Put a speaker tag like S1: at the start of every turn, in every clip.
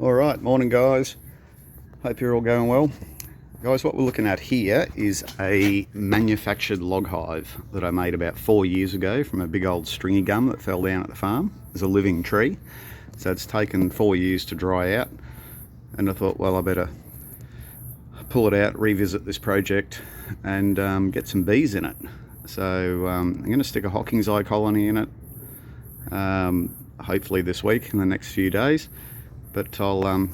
S1: Alright, morning guys. Hope you're all going well. Guys, what we're looking at here is a manufactured log hive that I made about 4 years ago from a big old stringy gum that fell down at the farm. It's a living tree, so it's taken 4 years to dry out, and I thought, well, I better pull it out, revisit this project and get some bees in it. So I'm going to stick a Hocking's eye colony in it, hopefully this week, in the next few days. But I'll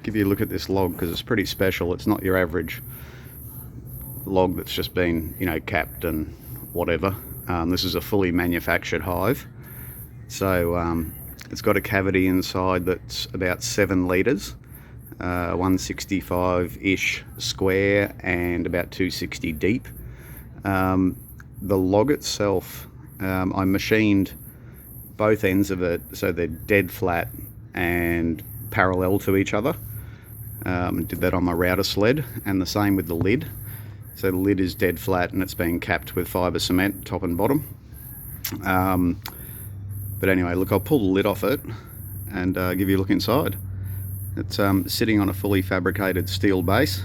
S1: give you a look at this log because it's pretty special. It's not your average log that's just been, you know, capped and whatever. This is a fully manufactured hive. So it's got a cavity inside that's about 7 litres, 165-ish square and about 260 deep. The log itself, I machined both ends of it so they're dead flat and parallel to each other. Did that on my router sled, and the same with the lid. So the lid is dead flat and it's been capped with fibre cement top and bottom. But anyway, look, I'll pull the lid off it and give you a look inside. It's sitting on a fully fabricated steel base.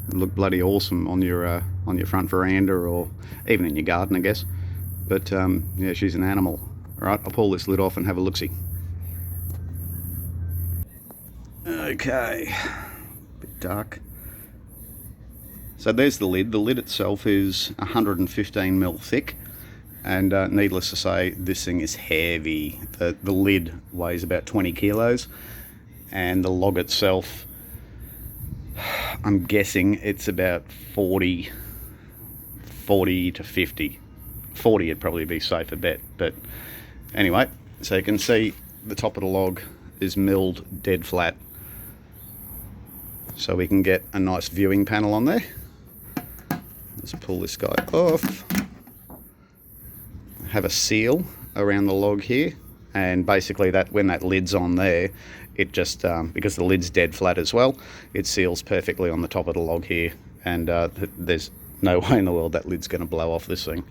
S1: It'll look bloody awesome on your front veranda or even in your garden, I guess. But yeah, she's an animal. All right, I'll pull this lid off and have a look-see. Okay, bit dark. So there's the lid. The lid itself is 115mm thick, and needless to say, this thing is heavy. The lid weighs about 20 kilos, and the log itself, I'm guessing it's about 40 to 50. 40 would probably be a safer bet, but anyway, so you can see the top of the log is milled dead flat, so we can get a nice viewing panel on there. Let's pull this guy off. Have a seal around the log here, and basically that when that lid's on there, it just because the lid's dead flat as well, it seals perfectly on the top of the log here, and there's no way in the world that lid's going to blow off this thing.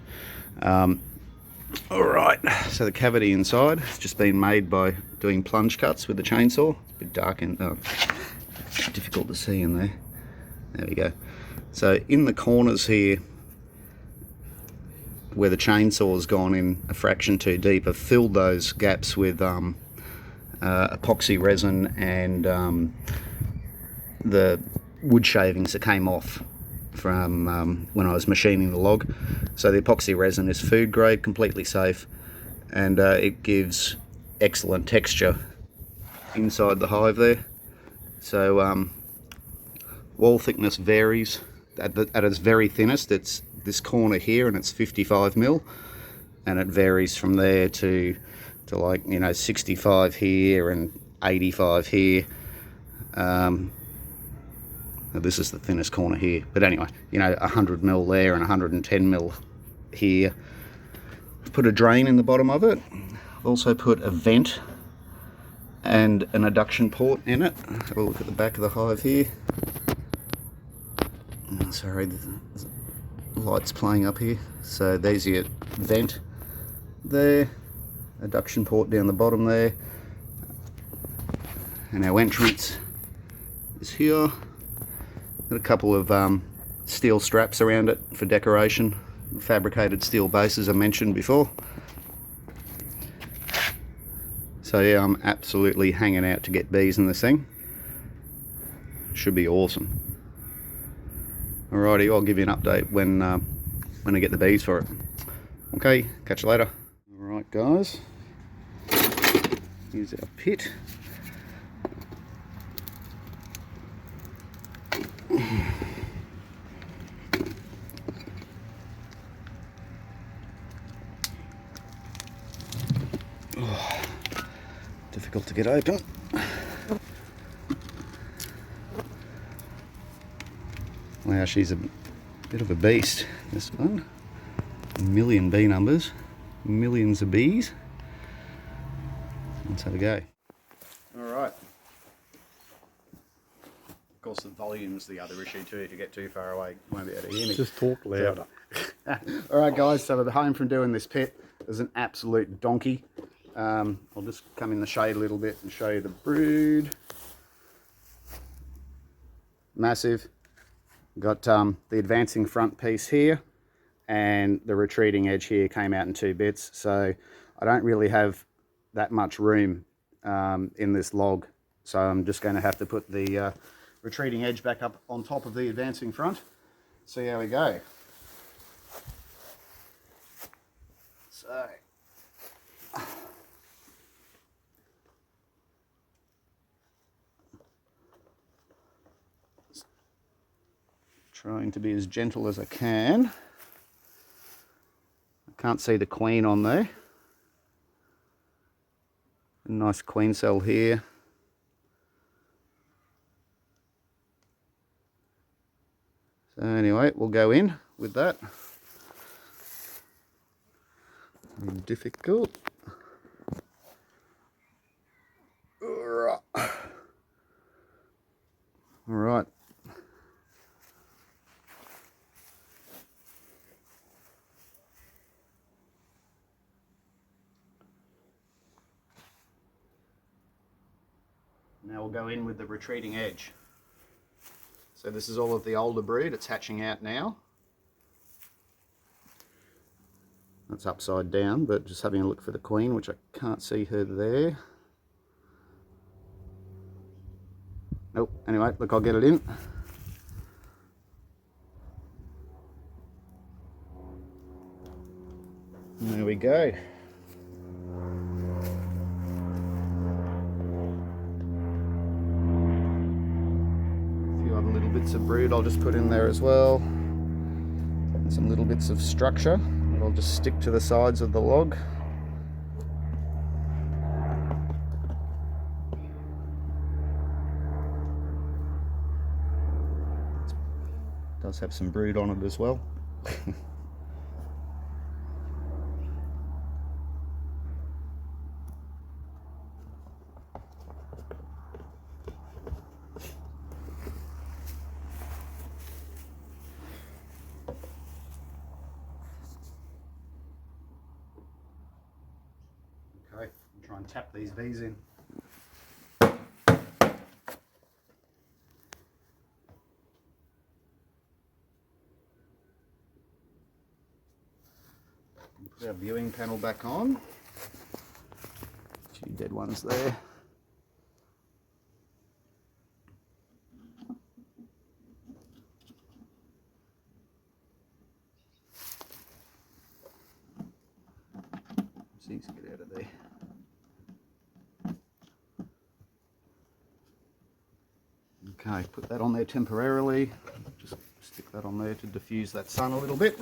S1: Alright, so the cavity inside has just been made by doing plunge cuts with the chainsaw. It's a bit dark and difficult to see in there. There we go. So in the corners here, where the chainsaw's gone in a fraction too deep, I've filled those gaps with epoxy resin and the wood shavings that came off from when I was machining the log. So the epoxy resin is food grade, completely safe, and it gives excellent texture inside the hive there. So wall thickness varies. At its very thinnest, it's this corner here, and it's 55mm, and it varies from there to like, you know, 65 here and 85 here. This is the thinnest corner here, but anyway, you know, 100mm there and 110mm here. Put a drain in the bottom of it. I've also put a vent and an adduction port in it. Have a look at the back of the hive here. Oh, sorry, the light's playing up here. So there's your vent there, adduction port down the bottom there, and our entrance is here. Got a couple of steel straps around it for decoration, fabricated steel bases I mentioned before. So yeah, I'm absolutely hanging out to get bees in this thing. Should be awesome. Alrighty, I'll give you an update when I get the bees for it. Okay, catch you later. Alright guys, here's our pit. Oh, difficult to get open. Wow, she's a bit of a beast, this one. 1 million bee numbers, millions of bees. Let's have a go. Alright. Of course the volume's the other issue too. If you get too far away, you won't be able to hear me.
S2: Just talk louder.
S1: Alright guys, so we're home from doing this pit. There's an absolute donkey. I'll just come in the shade a little bit and show you the brood. Massive. Got the advancing front piece here, and the retreating edge here came out in 2 bits, so I don't really have that much room in this log, so I'm just going to have to put the retreating edge back up on top of the advancing front. See how we go. So trying to be as gentle as I can. I can't see the queen on there. A nice queen cell here. So anyway, we'll go in with that. Difficult. All right. Now we'll go in with the retreating edge. So this is all of the older brood, it's hatching out now. That's upside down, but just having a look for the queen, which I can't see her there. Nope, anyway, look, I'll get it in. And there we go. Bits of brood I'll just put in there as well, and some little bits of structure that I'll just stick to the sides of the log. It does have some brood on it as well. Okay, I'll try and tap these bees in. Put our viewing panel back on. A few dead ones there. It's easy to get out of there. Okay, put that on there temporarily. Just stick that on there to diffuse that sun a little bit.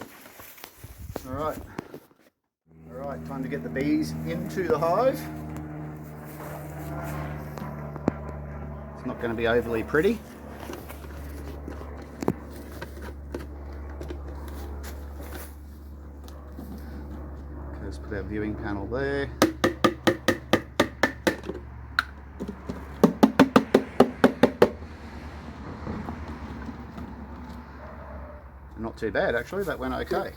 S1: Alright. Alright, time to get the bees into the hive. It's not going to be overly pretty. Okay, let's put our viewing panel there. Not too bad actually, that went okay.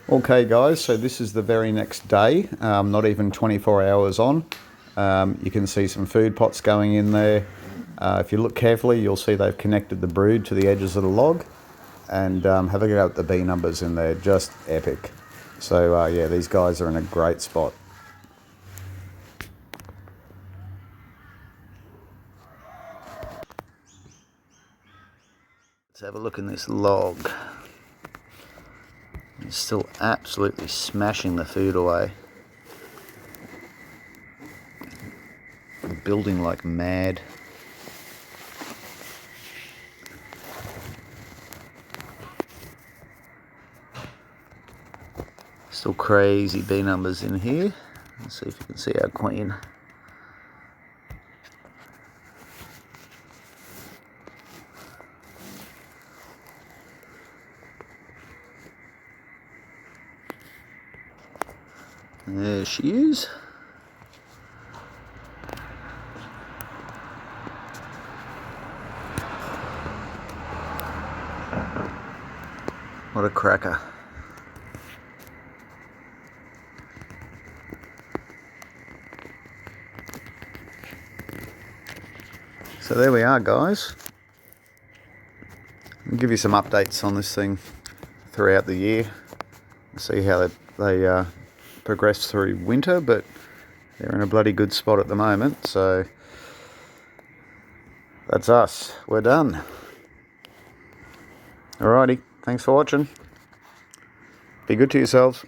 S1: Okay guys, so this is the very next day, not even 24 hours on. You can see some food pots going in there. If you look carefully, you'll see they've connected the brood to the edges of the log, and have a go at the bee numbers in there, just epic. So yeah, these guys are in a great spot. Let's have a look in this log. It's still absolutely smashing the food away. Building like mad. Still crazy bee numbers in here. Let's see if you can see our queen. There she is. a cracker. So there we are, guys. I'll give you some updates on this thing throughout the year. See how they progress through winter, but they're in a bloody good spot at the moment. So that's us. We're done. Alrighty. Thanks for watching. Be good to yourselves.